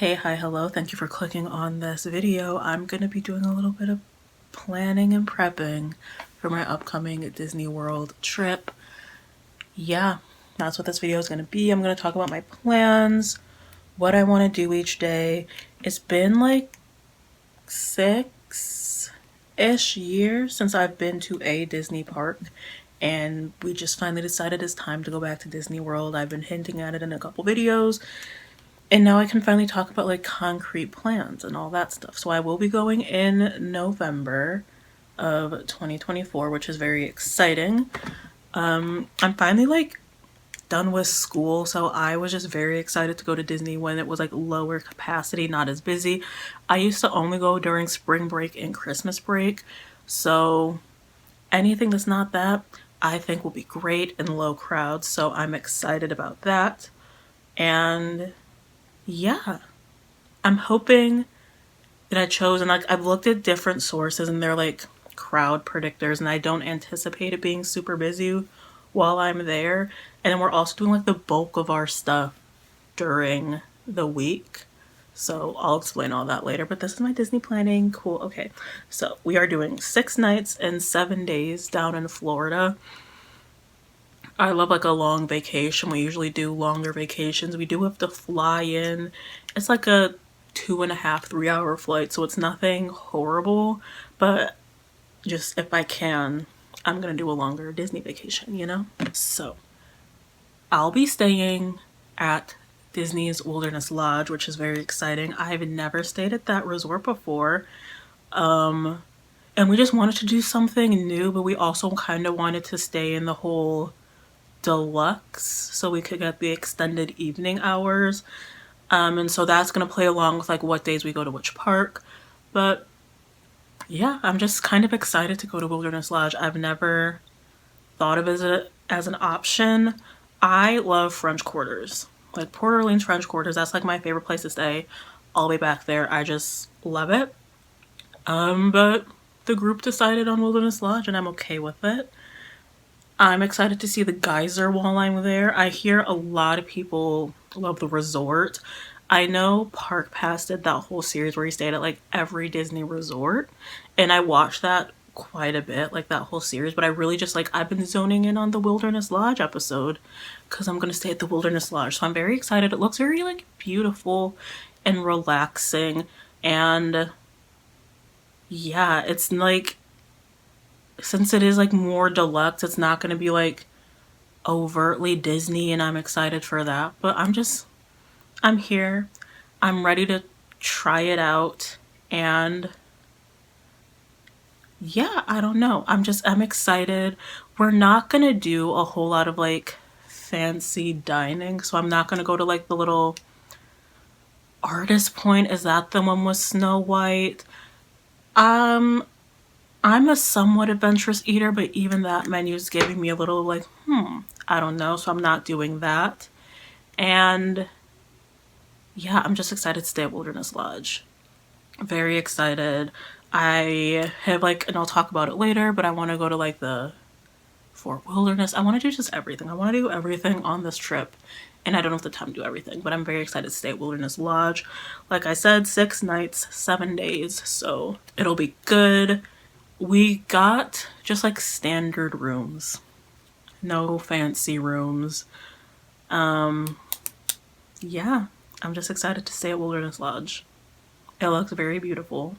Hey, hi, hello. Thank you for clicking on this video. I'm going to be doing a little bit of planning and prepping for my upcoming Disney World trip. Yeah, that's what this video is going to be. I'm going to talk about my plans, what I want to do each day. It's been like 6-ish years since I've been to a Disney park, and we just finally decided it's time to go back to Disney World. I've been hinting at it in a couple videos. And now I can finally talk about like concrete plans and all that stuff. So I will be going in November of 2024, which is very exciting. I'm finally like done with school, so I was just very excited to go to Disney when it was like lower capacity, not as busy. I used to only go during spring break and Christmas break, so anything that's not that I think will be great in low crowds, so I'm excited about that. And yeah, I'm hoping that I chose, and like I've looked at different sources and they're like crowd predictors, and I don't anticipate it being super busy while I'm there. And then we're also doing like the bulk of our stuff during the week. So I'll explain all that later, but this is my Disney planning. Cool. Okay. So we are doing 6 nights and 7 days down in Florida. I love like a long vacation. We usually do longer vacations. We do have to fly in. It's like a 2.5, 3 hour flight, so it's nothing horrible, but just if I can, I'm gonna do a longer Disney vacation, you know? So I'll be staying at Disney's Wilderness Lodge, which is very exciting. I've never stayed at that resort before. And we just wanted to do something new, but we also kind of wanted to stay in the whole deluxe so we could get the extended evening hours. And so that's going to play along with like what days we go to which park. But yeah, I'm just kind of excited to go to Wilderness Lodge. I've never thought of it as an option. I love French Quarters, like Port Orleans French Quarters. That's like my favorite place to stay, all the way back there. I just love it. But the group decided on Wilderness Lodge and I'm okay with it. I'm excited to see the geyser while I'm there. I hear a lot of people love the resort. I know Park Pass did that whole series where he stayed at like every Disney resort, and I watched that quite a bit, like that whole series, but I really just like, I've been zoning in on the Wilderness Lodge episode because I'm gonna stay at the Wilderness Lodge. So I'm very excited. It looks very like beautiful and relaxing, and yeah, it's like, since it is like more deluxe, it's not going to be like overtly Disney, and I'm excited for that. But I'm here. I'm ready to try it out. And yeah, I don't know. I'm excited. We're not going to do a whole lot of like fancy dining. So I'm not going to go to like the little Artist Point. Is that the one with Snow White? I'm a somewhat adventurous eater, but even that menu is giving me a little like, I don't know. So I'm not doing that. And yeah, I'm just excited to stay at Wilderness Lodge. Very excited. I have like, and I'll talk about it later, but I want to go to like the Fort Wilderness. I want to do just everything. I want to do everything on this trip. And I don't have the time to do everything, but I'm very excited to stay at Wilderness Lodge. Like I said, 6 nights, 7 days. So it'll be good. We got just like standard rooms, no fancy rooms. Yeah, I'm just excited to stay at Wilderness Lodge. It looks very beautiful,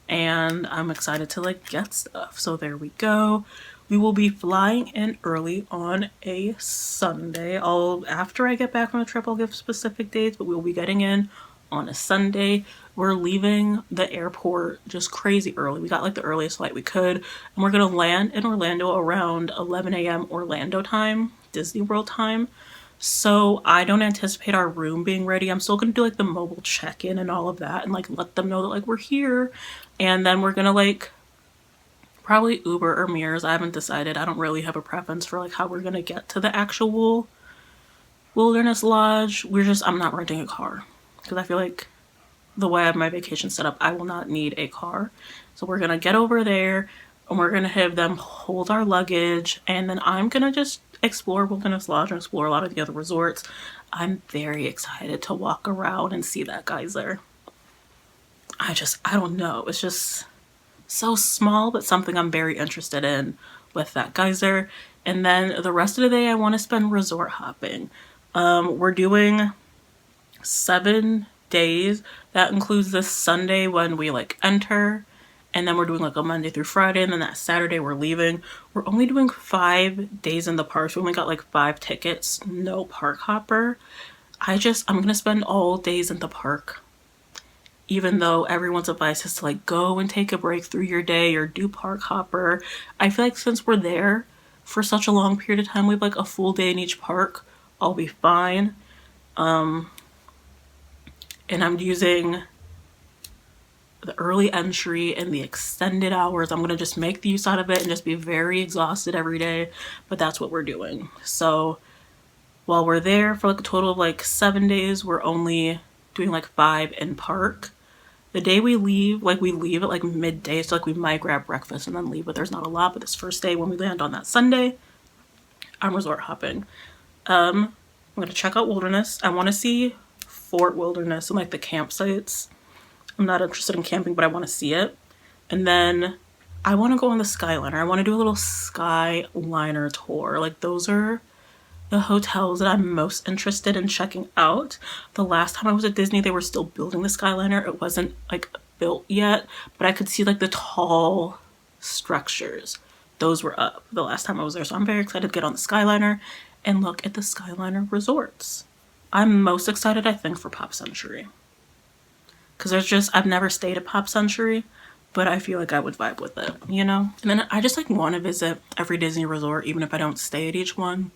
and I'm excited to like get stuff. So there we go. We will be flying in early on a Sunday. After I get back from the trip, I'll give specific dates, but we'll be getting in on a Sunday. We're leaving the airport just crazy early. We got like the earliest flight we could, and we're gonna land in Orlando around 11 a.m. Orlando time, Disney World time. So I don't anticipate our room being ready. I'm still gonna do like the mobile check-in and all of that, and like let them know that like we're here. And then we're gonna like probably Uber or Mears. I haven't decided. I don't really have a preference for like how we're gonna get to the actual Wilderness Lodge. I'm not renting a car because I feel like the way I have my vacation set up, I will not need a car. So we're gonna get over there and we're gonna have them hold our luggage, and then I'm gonna just explore Wilderness Lodge and explore a lot of the other resorts. I'm very excited to walk around and see that geyser. I don't know. It's just so small, but something I'm very interested in with that geyser. And then the rest of the day, I want to spend resort hopping. We're doing 7 days. That includes this Sunday when we like enter, and then we're doing like a Monday through Friday, and then that Saturday we're leaving. We're only doing 5 days in the parks. We only got like 5 tickets, no park hopper. I'm gonna spend all days in the park, even though everyone's advice is to like go and take a break through your day or do park hopper. I feel like since we're there for such a long period of time, we have like a full day in each park, I'll be fine. And I'm using the early entry and the extended hours. I'm gonna just make the use out of it and just be very exhausted every day, but that's what we're doing. So while we're there for like a total of like 7 days, we're only doing like 5 in park. The day we leave at like midday, so like we might grab breakfast and then leave, but there's not a lot. But this first day when we land on that Sunday, I'm resort hopping. I'm gonna check out Wilderness. I want to see Fort Wilderness and like the campsites. I'm not interested in camping, but I want to see it. And then I want to go on the Skyliner. I want to do a little Skyliner tour. Like those are the hotels that I'm most interested in checking out. The last time I was at Disney, they were still building the Skyliner. It wasn't like built yet, but I could see like the tall structures. Those were up the last time I was there. So I'm very excited to get on the Skyliner and look at the Skyliner resorts. I'm most excited, I think, for Pop Century. Because I've never stayed at Pop Century, but I feel like I would vibe with it, you know? And then I just like want to visit every Disney resort, even if I don't stay at each one.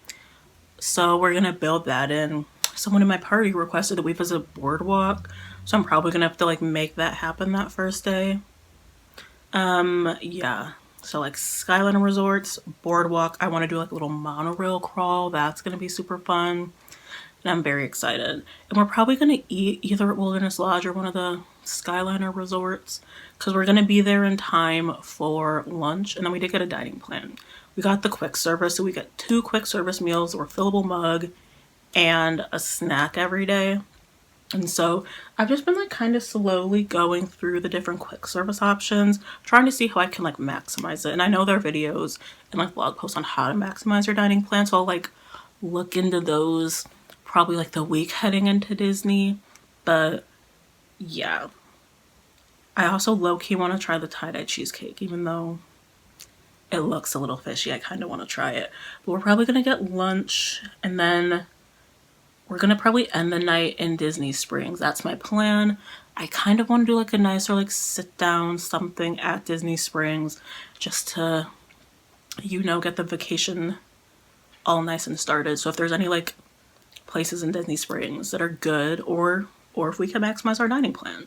So we're going to build that in. Someone in my party requested that we visit Boardwalk. So I'm probably going to have to like make that happen that first day. Yeah. So like Skyliner Resorts, Boardwalk. I want to do like a little monorail crawl. That's going to be super fun. And I'm very excited. And we're probably going to eat either at Wilderness Lodge or one of the Skyliner resorts, because we're going to be there in time for lunch. And then we did get a dining plan. We got the quick service, so we get 2 quick service meals, a refillable mug, and a snack every day. And so I've just been like kind of slowly going through the different quick service options, trying to see how I can like maximize it. And I know there are videos and like blog posts on how to maximize your dining plan, so I'll like look into those probably like the week heading into Disney. But yeah, I also low-key want to try the tie-dye cheesecake, even though it looks a little fishy. I kind of want to try it. But we're probably going to get lunch, and then we're going to probably end the night in Disney Springs. That's my plan. I kind of want to do like a nicer like sit down something at Disney Springs, just to, you know, get the vacation all nice and started. So if there's any like places in Disney Springs that are good, or if we can maximize our dining plan,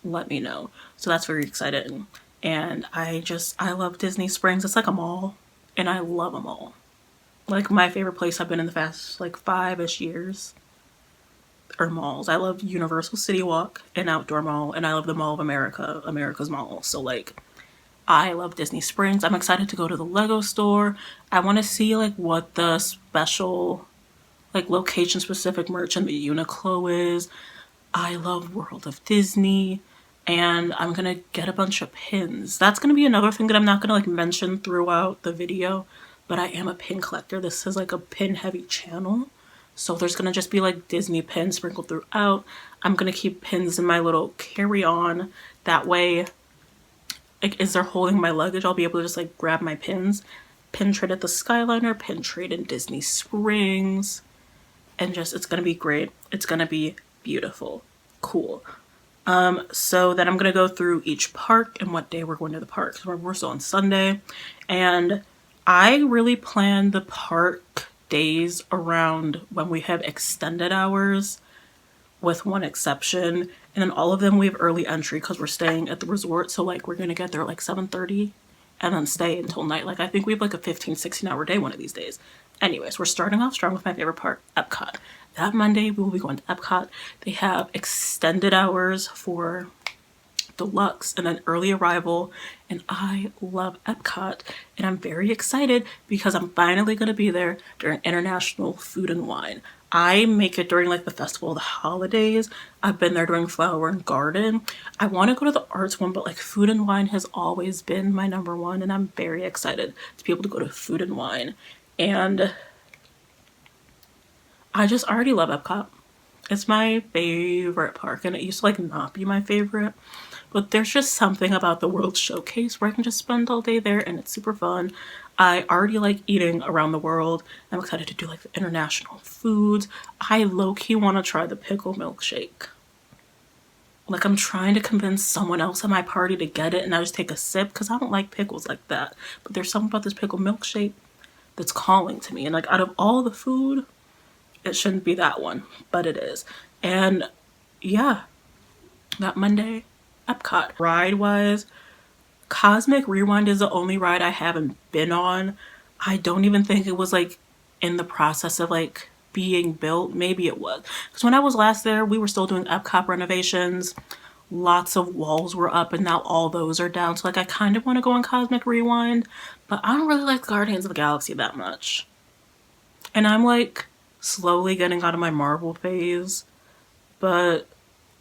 let me know. So that's very exciting. And I love Disney Springs. It's like a mall, and I love a mall. Like my favorite place I've been in the past like 5-ish years are malls. I love Universal City Walk and Outdoor Mall, and I love the Mall of America, America's Mall. So like I love Disney Springs. I'm excited to go to the Lego store. I want to see like what the special like location specific merch in the Uniqlo is. I love World of Disney, and I'm gonna get a bunch of pins. That's gonna be another thing that I'm not gonna like mention throughout the video, but I am a pin collector. This is like a pin heavy channel, so there's gonna just be like Disney pins sprinkled throughout. I'm gonna keep pins in my little carry-on. That way, like as they're holding my luggage, I'll be able to just like grab my pins. Pin trade at the Skyliner, pin trade in Disney Springs. And just, it's gonna be great. It's gonna be beautiful. Cool. So then I'm gonna go through each park and what day we're going to the park. So we're still on Sunday. And I really plan the park days around when we have extended hours, with one exception. And then all of them we have early entry because we're staying at the resort. So like we're gonna get there at like 7:30 and then stay until night. Like I think we have like a 15-16 hour day one of these days. Anyways, we're starting off strong with my favorite park, Epcot. That Monday, we will be going to Epcot. They have extended hours for Deluxe, and then Early Arrival, and I love Epcot, and I'm very excited because I'm finally going to be there during International Food and Wine. I make it during like the festival of the holidays. I've been there during Flower and Garden. I want to go to the arts one, but like Food and Wine has always been my number one, and I'm very excited to be able to go to Food and Wine. And I just already love Epcot. It's my favorite park, and it used to like not be my favorite, but there's just something about the World Showcase where I can just spend all day there, and it's super fun. I already like eating around the world. I'm excited to do like the international foods. I low-key want to try the pickle milkshake. Like, I'm trying to convince someone else at my party to get it, and I just take a sip because I don't like pickles like that. But there's something about this pickle milkshake that's calling to me, and like out of all the food, it shouldn't be that one, but it is. And yeah, that Monday, Epcot. Ride-wise, Cosmic Rewind is the only ride I haven't been on. I don't even think it was like in the process of like being built. Maybe it was. Because when I was last there, we were still doing Epcot renovations. Lots of walls were up and now all those are down. So like I kind of want to go on Cosmic Rewind, but I don't really like Guardians of the Galaxy that much. And I'm like slowly getting out of my Marvel phase, but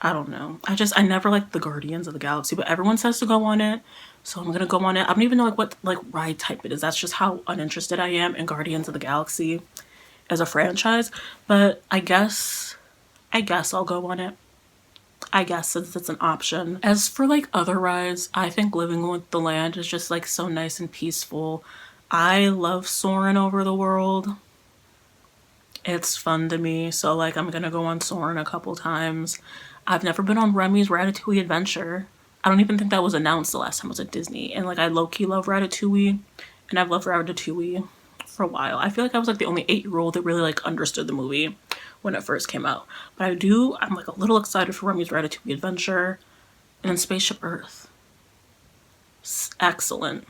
I don't know. I never liked the Guardians of the Galaxy, but everyone says to go on it, so I'm gonna go on it. I don't even know like what like ride type it is. That's just how uninterested I am in Guardians of the Galaxy as a franchise. But I guess I'll go on it. I guess since it's an option. As for like other rides, I think Living with the Land is just like so nice and peaceful. I love soaring over the world. It's fun to me, so like I'm gonna go on Soarin' a couple times. I've never been on Remy's Ratatouille Adventure. I don't even think that was announced the last time I was at Disney. And like I low-key love Ratatouille, and I've loved Ratatouille for a while. I feel like I was like the only 8-year-old that really like understood the movie when it first came out. But I'm like a little excited for Remy's Ratatouille Adventure. And then Spaceship Earth. Excellent.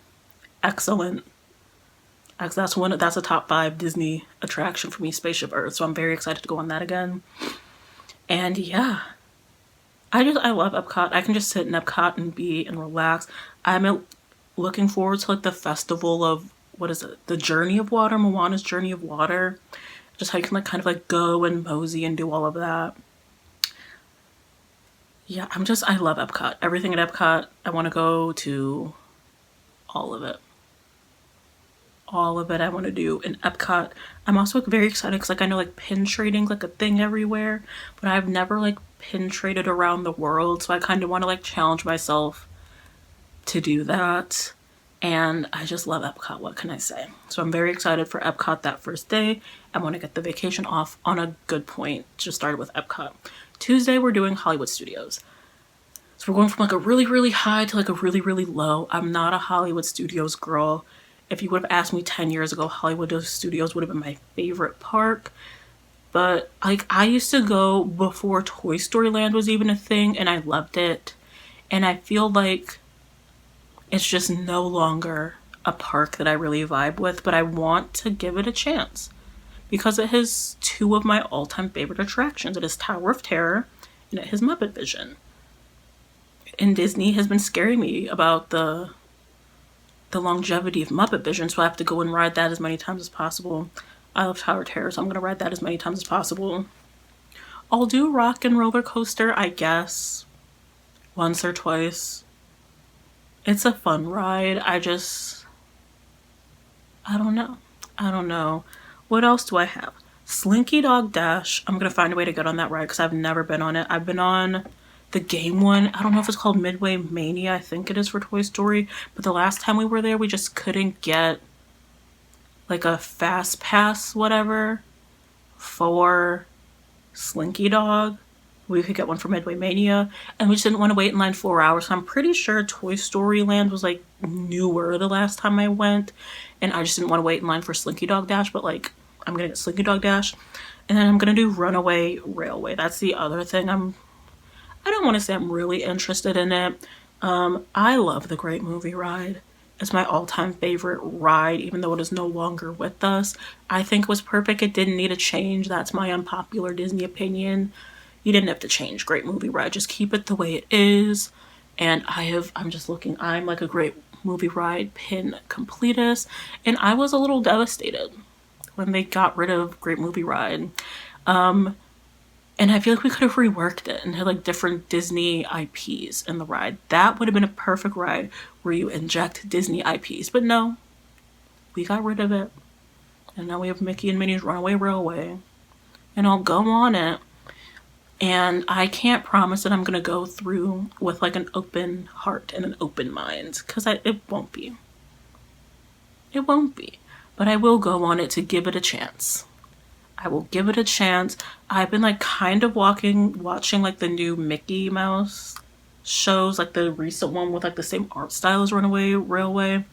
Excellent. That's a top 5 Disney attraction for me, Spaceship Earth. So I'm very excited to go on that again. And yeah, I love Epcot. I can just sit in Epcot and relax. I'm looking forward to like the festival of, what is it? The Journey of Water, Moana's Journey of Water. Just how you can like kind of like go and mosey and do all of that. Yeah, I love Epcot. Everything at Epcot, I want to go to all of it. All of it I want to do in Epcot. I'm also like, very excited because like I know like pin trading's like a thing everywhere, but I've never like pin traded around the world, so I kind of want to like challenge myself to do that. And I just love Epcot, what can I say? So I'm very excited for Epcot that first day. I want to get the vacation off on a good point. Just started with Epcot. Tuesday we're doing Hollywood Studios. So we're going from like a really, really high to like a really, really low. I'm not a Hollywood Studios girl. If you would have asked me 10 years ago, Hollywood Studios would have been my favorite park. But like I used to go before Toy Story Land was even a thing, and I loved it. And I feel like it's just no longer a park that I really vibe with, but I want to give it a chance because it has 2 of my all-time favorite attractions. It is Tower of Terror and it has Muppet Vision. And Disney has been scaring me about the longevity of Muppet Vision, so I have to go and ride that as many times as possible. I love Tower of Terror, so I'm gonna ride that as many times as possible. I'll do Rock and Roller Coaster, I guess, once or twice. It's a fun ride. I don't know. What else do I have? Slinky Dog Dash. I'm gonna find a way to get on that ride because I've never been on it. I've been on the game one. I don't know if it's called Midway Mania. I think it is for Toy Story. But the last time we were there, we just couldn't get like a fast pass, whatever, for Slinky Dog. We could get one for Midway Mania, and we just didn't want to wait in line 4 hours. So I'm pretty sure Toy Story Land was like newer the last time I went, and I just didn't want to wait in line for Slinky Dog Dash. But like, I'm gonna get Slinky Dog Dash, and then I'm gonna do Runaway Railway. That's the other thing I don't want to say I'm really interested in it. I love the Great Movie Ride. It's my all-time favorite ride, even though it is no longer with us. I think it was perfect. It didn't need a change. That's my unpopular Disney opinion. You didn't have to change Great Movie Ride. Just keep it the way it is. And I'm just looking, I'm like a great movie ride pin completist, and I was a little devastated when they got rid of Great Movie Ride. And I feel like we could have reworked it and had like different Disney IPs in the ride. That would have been a perfect ride where you inject Disney IPs. But no, we got rid of it. And now we have Mickey and Minnie's Runaway Railway. And I'll go on it. And I can't promise that I'm going to go through with like an open heart and an open mind. Because it won't be. It won't be. But I will go on it to give it a chance. I will give it a chance. I've been like kind of watching like the new Mickey Mouse shows, like the recent one with like the same art style as Runaway Railway.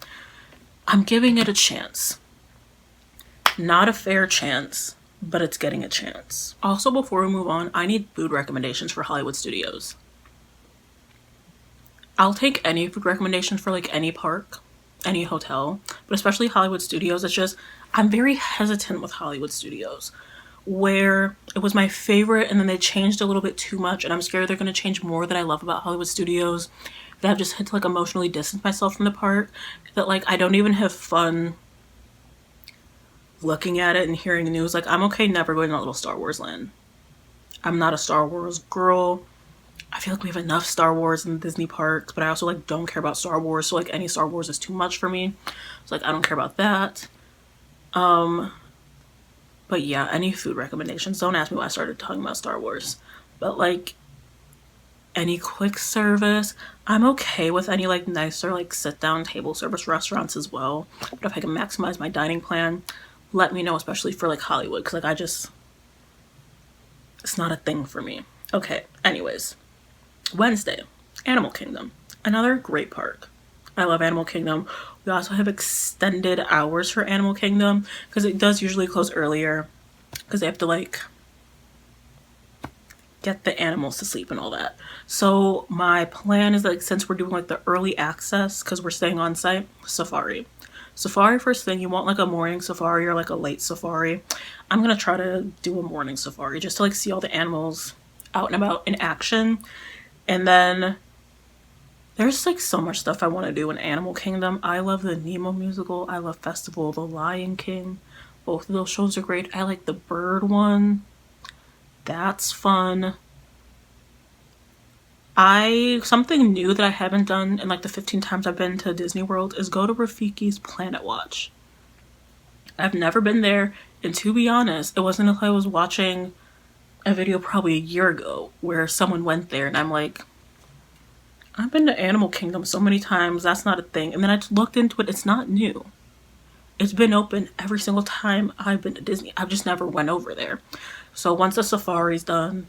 I'm giving it a chance. Not a fair chance, but it's getting a chance. Also, before we move on, I need food recommendations for Hollywood Studios. I'll take any food recommendations for like any park, any hotel, but especially Hollywood Studios. It's just, I'm very hesitant with Hollywood Studios, where it was my favorite and then they changed a little bit too much, and I'm scared they're going to change more that I love about Hollywood Studios, that I've just had to like emotionally distance myself from the park, that like I don't even have fun looking at it and hearing the news. Like, I'm okay never going to that little Star Wars land. I'm not a Star Wars girl. I feel like we have enough Star Wars in the Disney parks, but I also like don't care about Star Wars, so like any Star Wars is too much for me. So like I don't care about that. But yeah, any food recommendations. Don't ask me why I started talking about Star Wars. But like any quick service, I'm okay with any like nicer like sit down table service restaurants as well. But if I can maximize my dining plan, let me know, especially for like Hollywood, because like it's not a thing for me. Okay, anyways. Wednesday, Animal Kingdom. Another great park. I love Animal Kingdom. We also have extended hours for Animal Kingdom because it does usually close earlier because they have to like get the animals to sleep and all that. So my plan is like, since we're doing like the early access because we're staying on site, safari. Safari first thing, you want like a morning safari or like a late safari. I'm gonna try to do a morning safari just to like see all the animals out and about in action. And then there's like so much stuff I want to do in Animal Kingdom. I love the Nemo musical. I love Festival of the Lion King. Both of those shows are great. I like the bird one. That's fun. Something new that I haven't done in like the 15 times I've been to Disney World is go to Rafiki's Planet Watch. I've never been there, and to be honest, it wasn't until I was watching a video probably a year ago where someone went there and I'm like, I've been to Animal Kingdom so many times, that's not a thing. And then I just looked into it, it's not new. It's been open every single time I've been to Disney. I've just never went over there. So once the safari's done,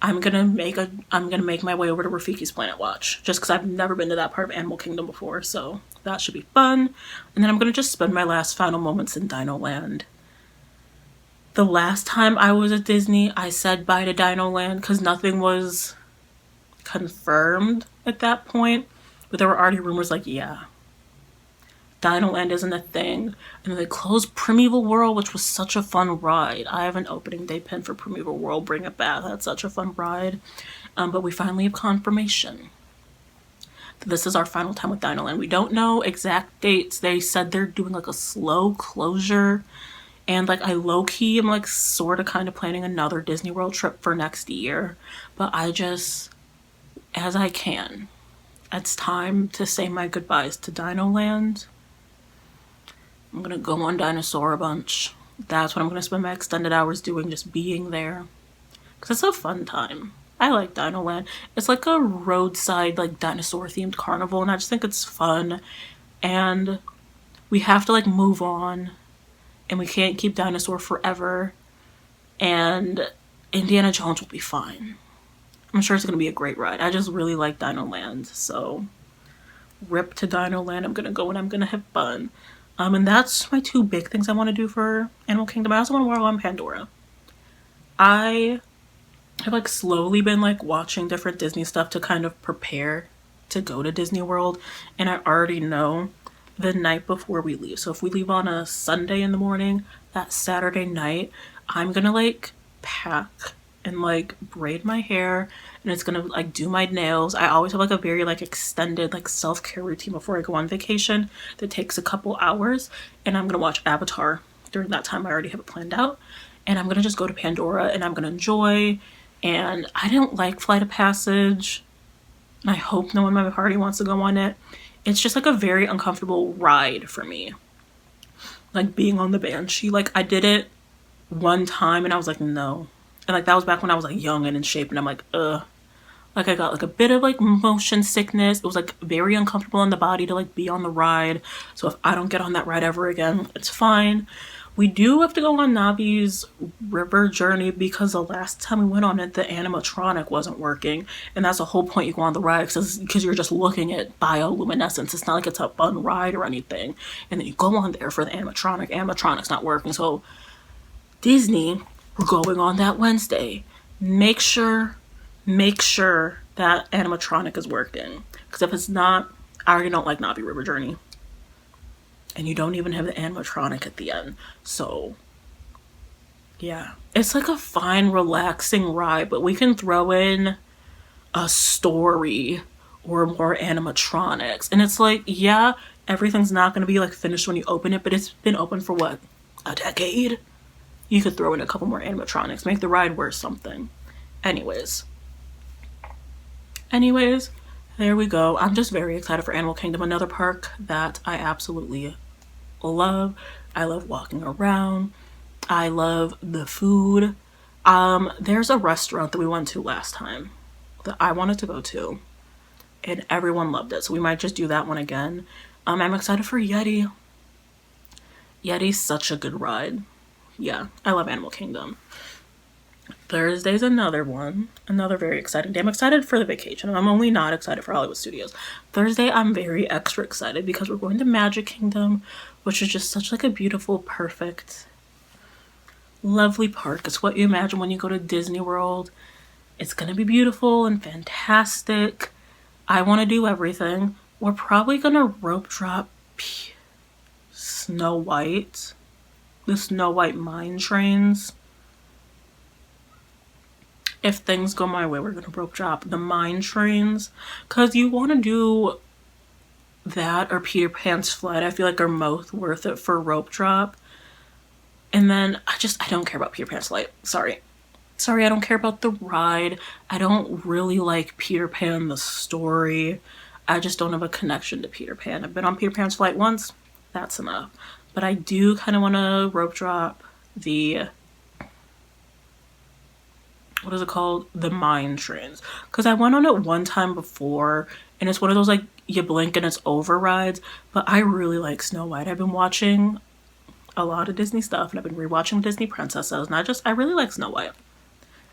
I'm gonna make my way over to Rafiki's Planet Watch just because I've never been to that part of Animal Kingdom before, so that should be fun. And then I'm gonna just spend my last final moments in Dino Land. The last time I was at Disney, I said bye to Dino Land because nothing was confirmed at that point, but there were already rumors like, yeah, Dino Land isn't a thing. And then they closed Primeval World, which was such a fun ride. I have an opening day pin for Primeval World. Bring it back. That's such a fun ride. But we finally have confirmation that this is our final time with Dino Land. We don't know exact dates. They said they're doing like a slow closure. And like I low-key am like sort of kind of planning another Disney World trip for next year. But I just, as I can, it's time to say my goodbyes to Dino Land. I'm gonna go on Dinosaur a bunch. That's what I'm gonna spend my extended hours doing, just being there. Because it's a fun time. I like Dino Land. It's like a roadside, like dinosaur themed carnival, and I just think it's fun. And we have to like move on. And we can't keep Dinosaur forever. And Indiana Jones will be fine. I'm sure it's gonna be a great ride. I just really like Dino Land. So rip to Dino Land. I'm gonna go and I'm gonna have fun. And that's my two big things I want to do for Animal Kingdom. I also want to go on Pandora. I have like slowly been like watching different Disney stuff to kind of prepare to go to Disney World, and I already know the night before we leave. So if we leave on a Sunday in the morning, that Saturday night, I'm gonna like pack and like braid my hair, and it's gonna like do my nails. I always have like a very like extended like self-care routine before I go on vacation that takes a couple hours, and I'm gonna watch Avatar during that time. I already have it planned out, and I'm gonna just go to Pandora and I'm gonna enjoy. And I don't like Flight of Passage. I hope no one in my party wants to go on it. It's just like a very uncomfortable ride for me. Like being on the Banshee, like I did it one time and I was like, no. And like that was back when I was like young and in shape, and I'm like, ugh. Like I got like a bit of like motion sickness. It was like very uncomfortable on the body to like be on the ride. So if I don't get on that ride ever again, it's fine. We do have to go on Navi's river journey because the last time we went on it, the animatronic wasn't working. And that's the whole point you go on the ride, because you're just looking at bioluminescence. It's not like it's a fun ride or anything. And then you go on there for the animatronic. Animatronic's not working. So Disney, we're going on that Wednesday. Make sure that animatronic is working. Because if it's not, I already don't like Navi River Journey. And you don't even have the animatronic at the end. So, yeah. It's like a fine, relaxing ride, but we can throw in a story or more animatronics. And it's like, yeah, everything's not going to be like finished when you open it, but it's been open for what? A decade? You could throw in a couple more animatronics, make the ride worth something. Anyways, there we go. I'm just very excited for Animal Kingdom, another park that I absolutely love. I love walking around. I love the food. There's a restaurant that we went to last time that I wanted to go to, and everyone loved it, so we might just do that one again. I'm excited for Yeti. Yeti's such a good ride. Yeah, I love Animal Kingdom. Thursday's another one, another very exciting day. I'm excited for the vacation. I'm only not excited for Hollywood Studios. Thursday, I'm very extra excited because we're going to Magic Kingdom, which is just such like a beautiful, perfect, lovely park. It's what you imagine when you go to Disney World. It's gonna be beautiful and fantastic. I want to do everything. We're probably gonna rope drop Snow White, the Snow White mine trains. If things go my way, we're gonna rope drop the mine trains, because you want to do that or Peter Pan's Flight. I feel like are most worth it for rope drop. And then I don't care about Peter Pan's Flight. Sorry, I don't care about the ride. I don't really like Peter Pan the story. I just don't have a connection to Peter Pan. I've been on Peter Pan's Flight once. That's enough. But I do kind of want to rope drop the, what is it called? The mine trains. Because I went on it one time before, and it's one of those like you blink and it's over rides. But I really like Snow White. I've been watching a lot of Disney stuff, and I've been rewatching Disney princesses, and I really like Snow White.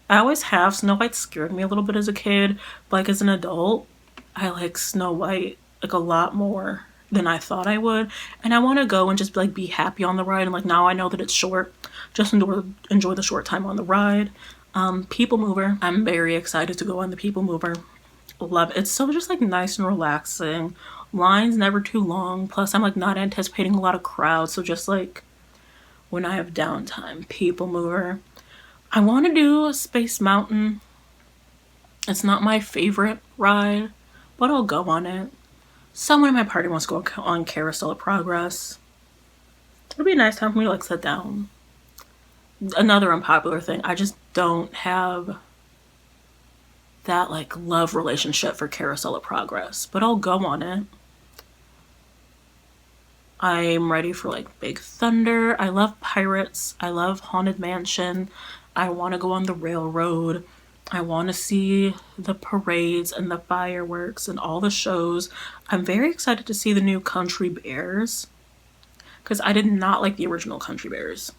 I always have. Snow White scared me a little bit as a kid, but like as an adult, I like Snow White like a lot more than I thought I would. And I want to go and just like be happy on the ride. And like now I know that it's short, just enjoy the short time on the ride. People Mover. I'm very excited to go on the People Mover. Love it. It's so just like nice and relaxing. Lines never too long. Plus I'm like not anticipating a lot of crowds. So just like when I have downtime, People Mover. I want to do Space Mountain. It's not my favorite ride, but I'll go on it. Someone in my party wants to go on Carousel of Progress. It'll be a nice time for me to like sit down. Another unpopular thing, I just don't have that like love relationship for Carousel of Progress, but I'll go on it. I'm ready for like Big Thunder. I love Pirates. I love Haunted Mansion. I want to go on the railroad. I want to see the parades and the fireworks and all the shows. I'm very excited to see the new Country Bears, because I did not like the original Country Bears.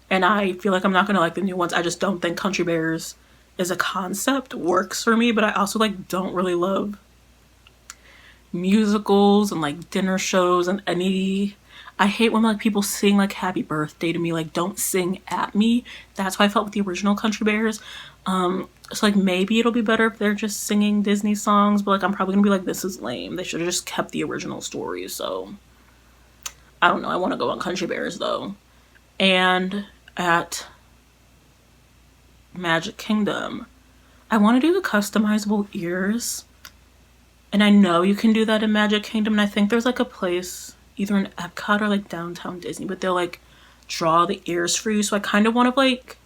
And I feel like I'm not going to like the new ones. I just don't think Country Bears as a concept works for me, but I also like don't really love musicals and like dinner shows and any. I hate when like people sing like happy birthday to me. Like don't sing at me. That's how I felt with the original Country Bears. So like maybe it'll be better if they're just singing Disney songs, but like I'm probably gonna be like, this is lame. They should have just kept the original story. So I don't know. I want to go on Country Bears though. And at Magic Kingdom. I want to do the customizable ears. And I know you can do that in Magic Kingdom. And I think there's like a place either in Epcot or like downtown Disney, but they'll like draw the ears for you. So I kind of want to like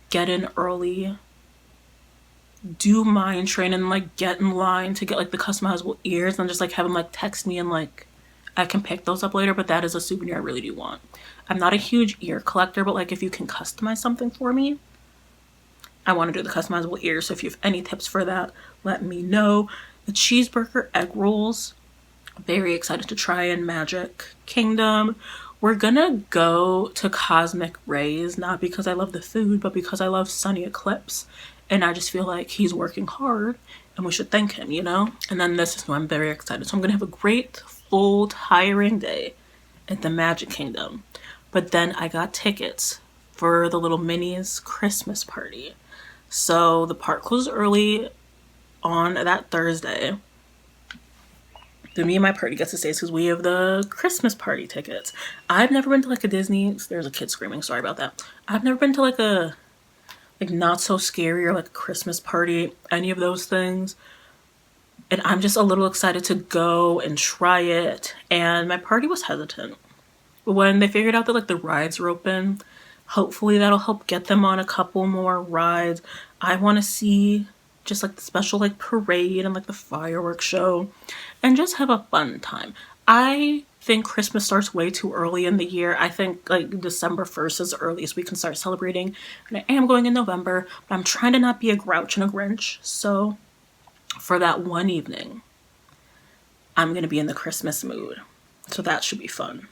get in early, do mine train, and like get in line to get like the customizable ears, and just like have them like text me and like I can pick those up later. But that is a souvenir I really do want. I'm not a huge ear collector, but like if you can customize something for me, I want to do the customizable ears. So if you have any tips for that, let me know. The cheeseburger egg rolls, very excited to try in Magic Kingdom. We're gonna go to Cosmic Rays, not because I love the food, but because I love Sunny Eclipse. And I just feel like he's working hard and we should thank him, you know? And then this is why I'm very excited. So I'm gonna have a great, full, tiring day at the Magic Kingdom. But then I got tickets for the Little Minnie's Christmas party. So the park closed early on that Thursday. So me and my party gets to stay because we have the Christmas party tickets. I've never been to like a Disney. There's a kid screaming. Sorry about that. I've never been to like a not so scary or like a Christmas party, any of those things. And I'm just a little excited to go and try it. And my party was hesitant. But when they figured out that like the rides were open, hopefully that'll help get them on a couple more rides. I want to see just like the special like parade and like the fireworks show and just have a fun time. I think Christmas starts way too early in the year. I think like December 1st is the earliest we can start celebrating. And I am going in November, but I'm trying to not be a grouch and a Grinch. So for that one evening, I'm going to be in the Christmas mood. So that should be fun.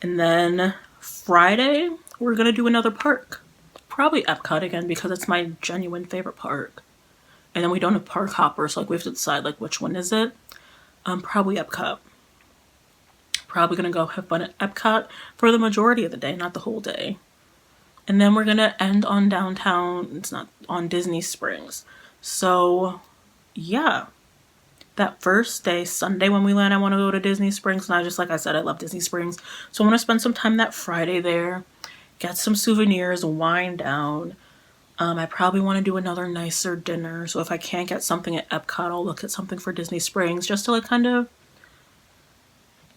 And then Friday, we're going to do another park. Probably Epcot again because it's my genuine favorite park. And then we don't have park hoppers, so like we have to decide like which one is it. Probably Epcot. Probably gonna go have fun at Epcot for the majority of the day, not the whole day. And then we're gonna end on downtown. It's not on Disney Springs. So yeah, that first day, Sunday when we land, I want to go to Disney Springs. And I just like I said, I love Disney Springs, so I want to spend some time that Friday there. Get some souvenirs, wind down. I probably want to do another nicer dinner. So if I can't get something at Epcot, I'll look at something for Disney Springs just to like kind of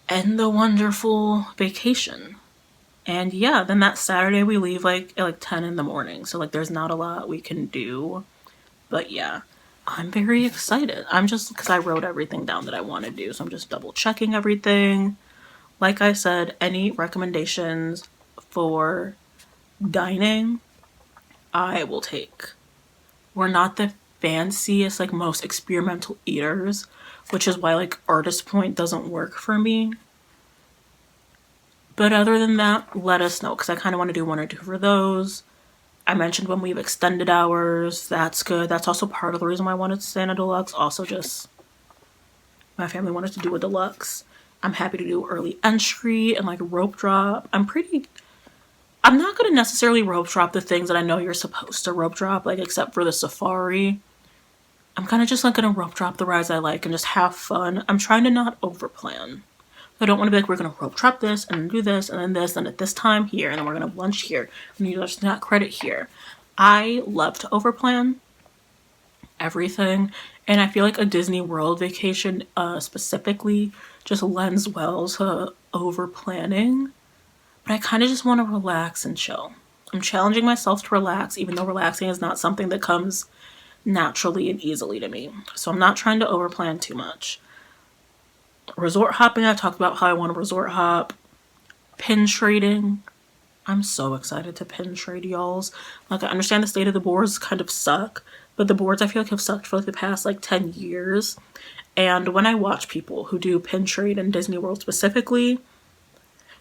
end the wonderful vacation. And yeah, then that Saturday we leave like at like 10 in the morning. So like there's not a lot we can do. But yeah, I'm very excited. I'm just because I wrote everything down that I want to do. So I'm just double checking everything. Like I said, any recommendations for dining, I will take. We're not the fanciest, like most experimental eaters, which is why like Artist Point doesn't work for me. But other than that, let us know because I kind of want to do one or two for those. I mentioned when we have extended hours, that's good. That's also part of the reason why I wanted to stay in a deluxe. Also just my family wanted to do a deluxe. I'm happy to do early entry and like rope drop. I'm not going to necessarily rope drop the things that I know you're supposed to rope drop, like except for the safari. I'm kind of just like going to rope drop the rides I like and just have fun. I'm trying to not overplan. I don't want to be like, we're going to rope drop this and then do this and then this and at this time here and then we're going to have lunch here and you just not credit here. I love to overplan everything, and I feel like a Disney World vacation specifically just lends well to over planning. But I kind of just want to relax and chill. I'm challenging myself to relax, even though relaxing is not something that comes naturally and easily to me. So I'm not trying to overplan too much. Resort hopping, I talked about how I want to resort hop. Pin trading. I'm so excited to pin trade, y'alls. Like, I understand the state of the boards kind of suck, but the boards I feel like have sucked for like the past like 10 years. And when I watch people who do pin trade in Disney World specifically,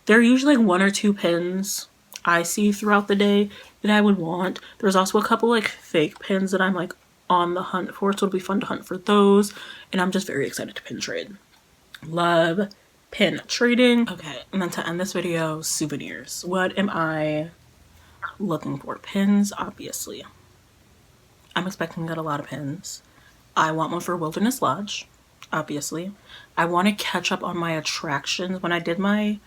there are usually like one or two pins I see throughout the day that I would want. There's also a couple like fake pins that I'm like on the hunt for, so it'll be fun to hunt for those. And I'm just very excited to pin trade. Love pin trading. Okay, and then to end this video, souvenirs. What am I looking for? Pins, obviously. I'm expecting to get a lot of pins. I want one for Wilderness Lodge, obviously. I want to catch up on my attractions. When I did my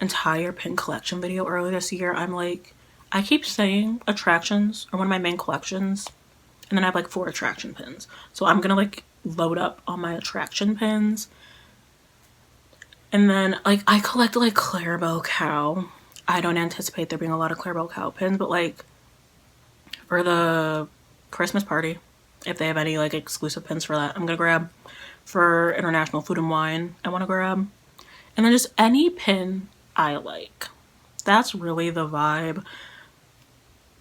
entire pin collection video earlier this year, I I keep saying attractions are one of my main collections, and then I have like 4 attraction pins. So I'm gonna like load up on my attraction pins. And then like I collect like Clarabelle Cow. I don't anticipate there being a lot of Clarabelle Cow pins, but like for the Christmas party, if they have any like exclusive pins for that, I'm gonna grab. For International Food and Wine, I want to grab. And then just any pin I like. That's really the vibe.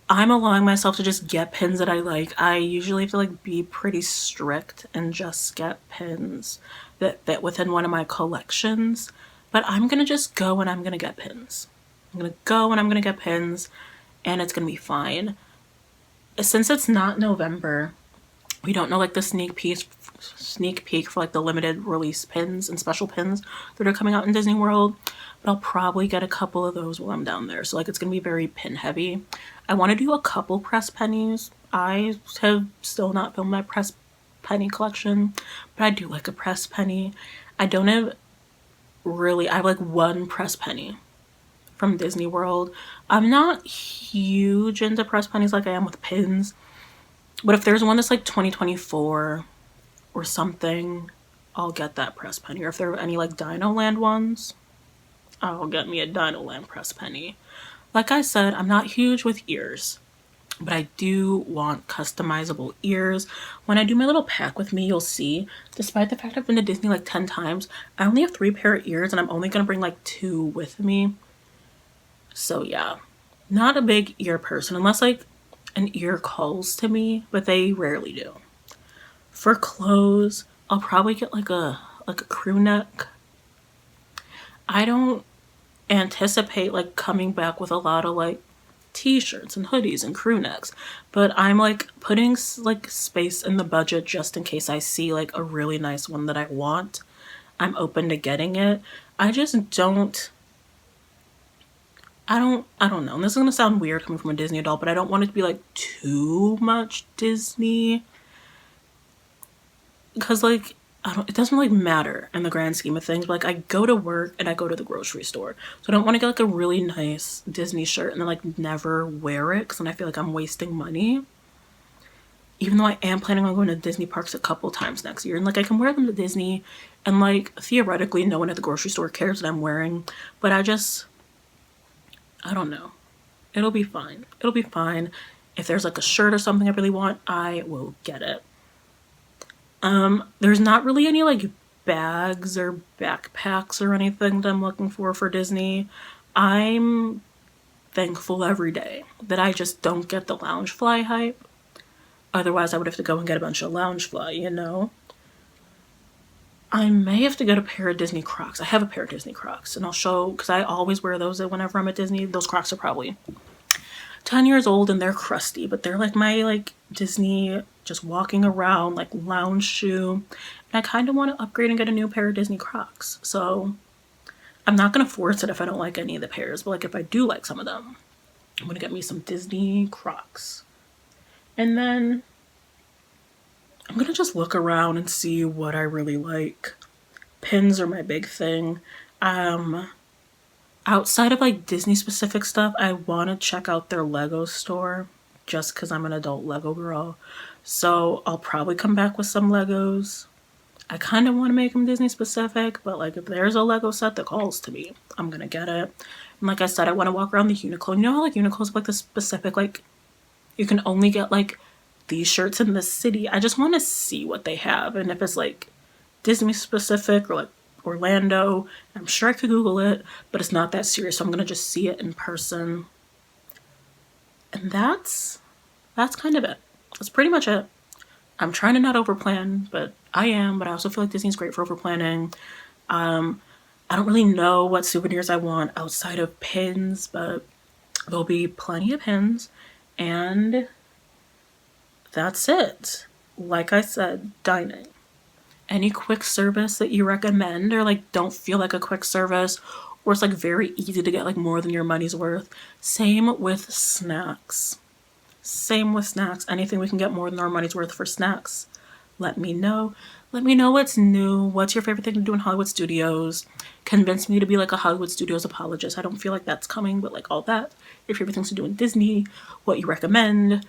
I'm allowing myself to just get pins that I like. I usually have to like be pretty strict and just get pins that fit within one of my collections. But I'm gonna just go and I'm gonna get pins. I'm gonna go and I'm gonna get pins, and it's gonna be fine. Since it's not November, we don't know like the sneak peek for like the limited release pins and special pins that are coming out in Disney World, but I'll probably get a couple of those while I'm down there. So like it's gonna be very pin heavy. I want to do a couple press pennies. I have still not filmed my press penny collection, but I do like a press penny. I don't have really, I have like 1 press penny from Disney World. I'm not huge into press pennies like I am with pins. But if there's one that's like 2024 or something, I'll get that press penny. Or if there are any like Dino Land ones, I'll get me a Dino Land press penny. Like I said, I'm not huge with ears, but I do want customizable ears. When I do my little pack with me, you'll see, despite the fact I've been to Disney like 10 times, I only have 3 pair of ears and I'm only gonna bring like 2 with me. So yeah, not a big ear person unless like an ear calls to me, but they rarely do. For clothes, I'll probably get like a crew neck. I don't anticipate like coming back with a lot of like t-shirts and hoodies and crew necks, but I'm like putting like space in the budget just in case I see like a really nice one that I want. I'm open to getting it. I just don't I don't know. And this is gonna sound weird coming from a Disney adult, but I don't want it to be like too much Disney. Because like it doesn't really matter in the grand scheme of things. But like I go to work and I go to the grocery store. So I don't want to get like a really nice Disney shirt and then like never wear it because then I feel like I'm wasting money. Even though I am planning on going to Disney parks a couple times next year. And like I can wear them to Disney and like theoretically no one at the grocery store cares that I'm wearing. But I don't know. It'll be fine. It'll be fine. If there's like a shirt or something I really want, I will get it. There's not really any like bags or backpacks or anything that I'm looking for Disney. I'm thankful every day that I just don't get the Loungefly hype. Otherwise, I would have to go and get a bunch of Loungefly, you know? I may have to get a pair of Disney Crocs. I have a pair of Disney Crocs, and I'll show, because I always wear those whenever I'm at Disney. Those Crocs are probably 10 years old, and they're crusty, but they're like my, like, Disney, just walking around, like, lounge shoe. And I kind of want to upgrade and get a new pair of Disney Crocs. So, I'm not going to force it if I don't like any of the pairs, but, like, if I do like some of them, I'm going to get me some Disney Crocs. And then I'm gonna just look around and see what I really like. Pins are my big thing. Outside of like Disney specific stuff, I want to check out their Lego store just because I'm an adult Lego girl. So I'll probably come back with some Legos. I kind of want to make them Disney specific, but like if there's a Lego set that calls to me, I'm gonna get it. And like I said, I want to walk around the Uniqlo. You know how like Uniqlo's have, like the specific, like you can only get like these shirts in the city. I just want to see what they have, and if it's like Disney specific or like Orlando, I'm sure I could Google it, but it's not that serious, so I'm gonna just see it in person. And that's kind of it. That's pretty much it. I'm trying to not overplan, but I am, but I also feel like Disney's great for overplanning. I don't really know what souvenirs I want outside of pins, but there'll be plenty of pins, and that's it. Like I said, dining. Any quick service that you recommend or like don't feel like a quick service, or it's like very easy to get like more than your money's worth. Same with snacks. Anything we can get more than our money's worth for snacks, Let me know. Let me know what's new. What's your favorite thing to do in Hollywood studios? Convince me to be like a Hollywood studios apologist. I don't feel like that's coming, but like all that. Your favorite things to do in Disney, what you recommend.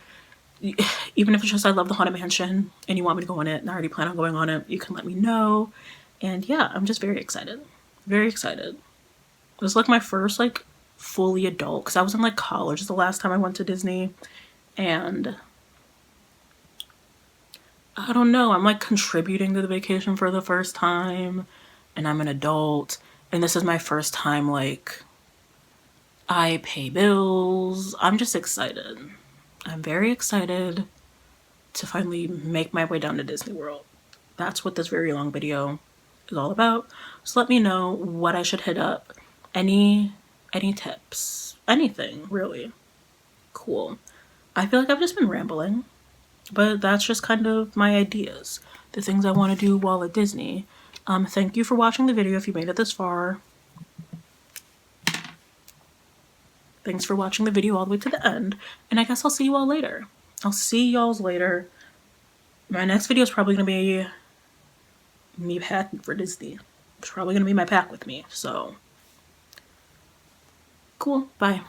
Even if it's just I love the Haunted Mansion and you want me to go on it and I already plan on going on it, you can let me know. And yeah, I'm just very excited. Very excited. It was like my first like fully adult, because I was in like college the last time I went to Disney, and I don't know, I'm like contributing to the vacation for the first time, and I'm an adult, and this is my first time like I pay bills. I'm just excited. I'm very excited to finally make my way down to Disney World. That's what this very long video is all about. So let me know what I should hit up. Any tips, anything really. Cool. I feel like I've just been rambling, but that's just kind of my ideas, the things I want to do while at Disney. Thank you for watching the video if you made it this far. Thanks for watching the video all the way to the end, and I guess I'll see you all later. I'll see y'all later. My next video is probably going to be me packing for Disney. It's probably going to be my pack with me, so cool. Bye.